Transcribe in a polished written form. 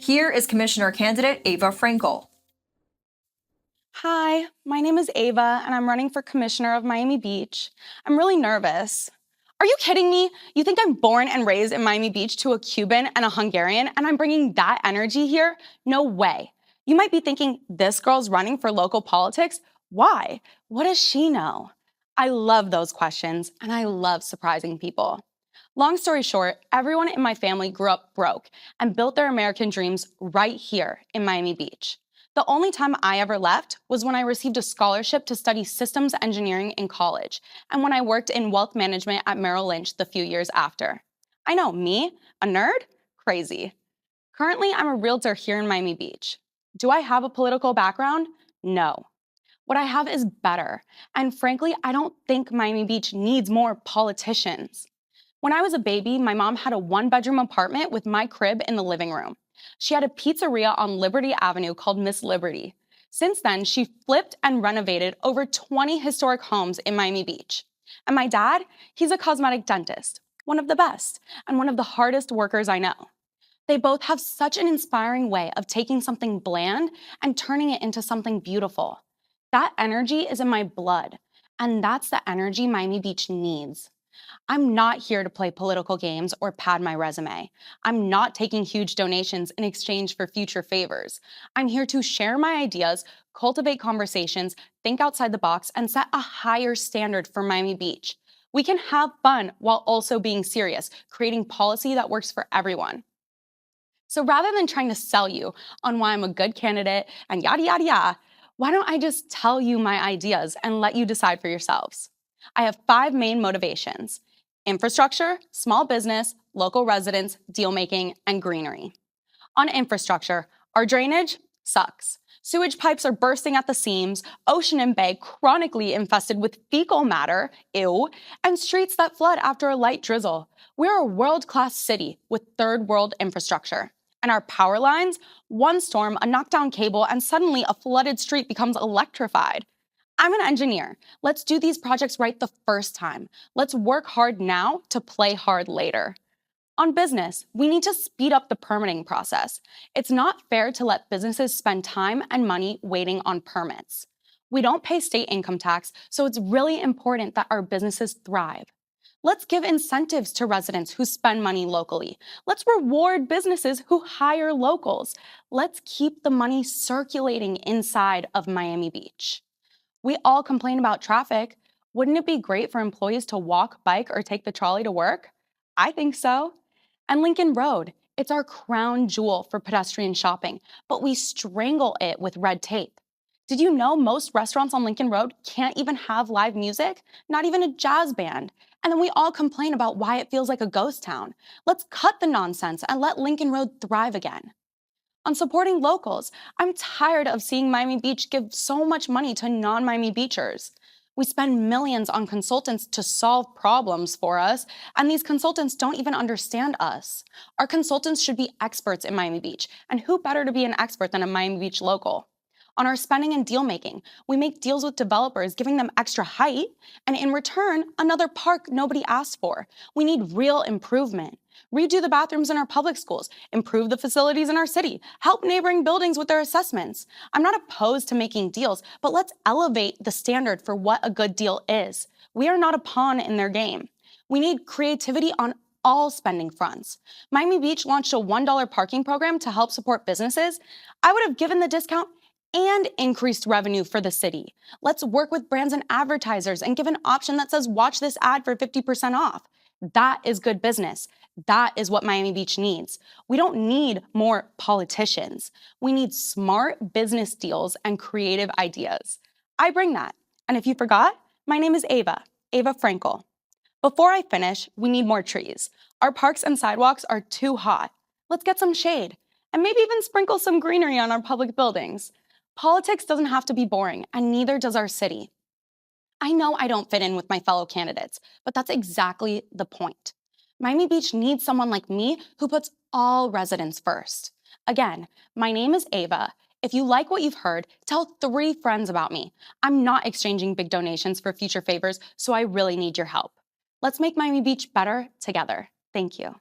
Here is Commissioner candidate Ava Frankel. Hi, my name is Ava, and I'm running for Commissioner of Miami Beach. I'm really nervous. Are you kidding me? You think I'm born and raised in Miami Beach to a Cuban and a Hungarian, and I'm bringing that energy here? No way. You might be thinking, this girl's running for local politics? Why? What does she know? I love those questions, and I love surprising people. Long story short, everyone in my family grew up broke and built their American dreams right here in Miami Beach. The only time I ever left was when I received a scholarship to study systems engineering in college, and when I worked in wealth management at Merrill Lynch the few years after. I know, me, a nerd? Crazy. Currently, I'm a realtor here in Miami Beach. Do I have a political background? No. What I have is better, and frankly, I don't think Miami Beach needs more politicians. When I was a baby, my mom had a one-bedroom apartment with my crib in the living room. She had a pizzeria on Liberty Avenue called Miss Liberty. Since then, she flipped and renovated over 20 historic homes in Miami Beach. And my dad, he's a cosmetic dentist, one of the best, and one of the hardest workers I know. They both have such an inspiring way of taking something bland and turning it into something beautiful. That energy is in my blood, and that's the energy Miami Beach needs. I'm not here to play political games or pad my resume. I'm not taking huge donations in exchange for future favors. I'm here to share my ideas, cultivate conversations, think outside the box, and set a higher standard for Miami Beach. We can have fun while also being serious, creating policy that works for everyone. So rather than trying to sell you on why I'm a good candidate and yada, yada, yada, why don't I just tell you my ideas and let you decide for yourselves? I have 5 main motivations: infrastructure, small business, local residents, deal-making, and greenery. On infrastructure, our drainage sucks. Sewage pipes are bursting at the seams, ocean and bay chronically infested with fecal matter, ew, and streets that flood after a light drizzle. We're a world-class city with third-world infrastructure. And our power lines, one storm, a knockdown cable, and suddenly a flooded street becomes electrified. I'm an engineer. Let's do these projects right the first time. Let's work hard now to play hard later. On business, we need to speed up the permitting process. It's not fair to let businesses spend time and money waiting on permits. We don't pay state income tax, so it's really important that our businesses thrive. Let's give incentives to residents who spend money locally. Let's reward businesses who hire locals. Let's keep the money circulating inside of Miami Beach. We all complain about traffic. Wouldn't it be great for employees to walk, bike, or take the trolley to work? I think so. And Lincoln Road, it's our crown jewel for pedestrian shopping, but we strangle it with red tape. Did you know most restaurants on Lincoln Road can't even have live music? Not even a jazz band. And then we all complain about why it feels like a ghost town. Let's cut the nonsense and let Lincoln Road thrive again. On supporting locals, I'm tired of seeing Miami Beach give so much money to non-Miami Beachers. We spend millions on consultants to solve problems for us, and these consultants don't even understand us. Our consultants should be experts in Miami Beach, and who better to be an expert than a Miami Beach local? On our spending and deal making, we make deals with developers, giving them extra height, and in return, another park nobody asked for. We need real improvement. Redo the bathrooms in our public schools, improve the facilities in our city, help neighboring buildings with their assessments. I'm not opposed to making deals, but let's elevate the standard for what a good deal is. We are not a pawn in their game. We need creativity on all spending fronts. Miami Beach launched a $1 parking program to help support businesses. I would have given the discount and increased revenue for the city. Let's work with brands and advertisers and give an option that says, watch this ad for 50% off. That is good business. That is what Miami Beach needs. We don't need more politicians. We need smart business deals and creative ideas. I bring that. And if you forgot, my name is Ava Frankel. Before I finish, we need more trees. Our parks and sidewalks are too hot. Let's get some shade and maybe even sprinkle some greenery on our public buildings. Politics doesn't have to be boring, and neither does our city. I know I don't fit in with my fellow candidates, but that's exactly the point. Miami Beach needs someone like me who puts all residents first. Again, my name is Ava. If you like what you've heard, tell 3 friends about me. I'm not exchanging big donations for future favors, so I really need your help. Let's make Miami Beach better together. Thank you.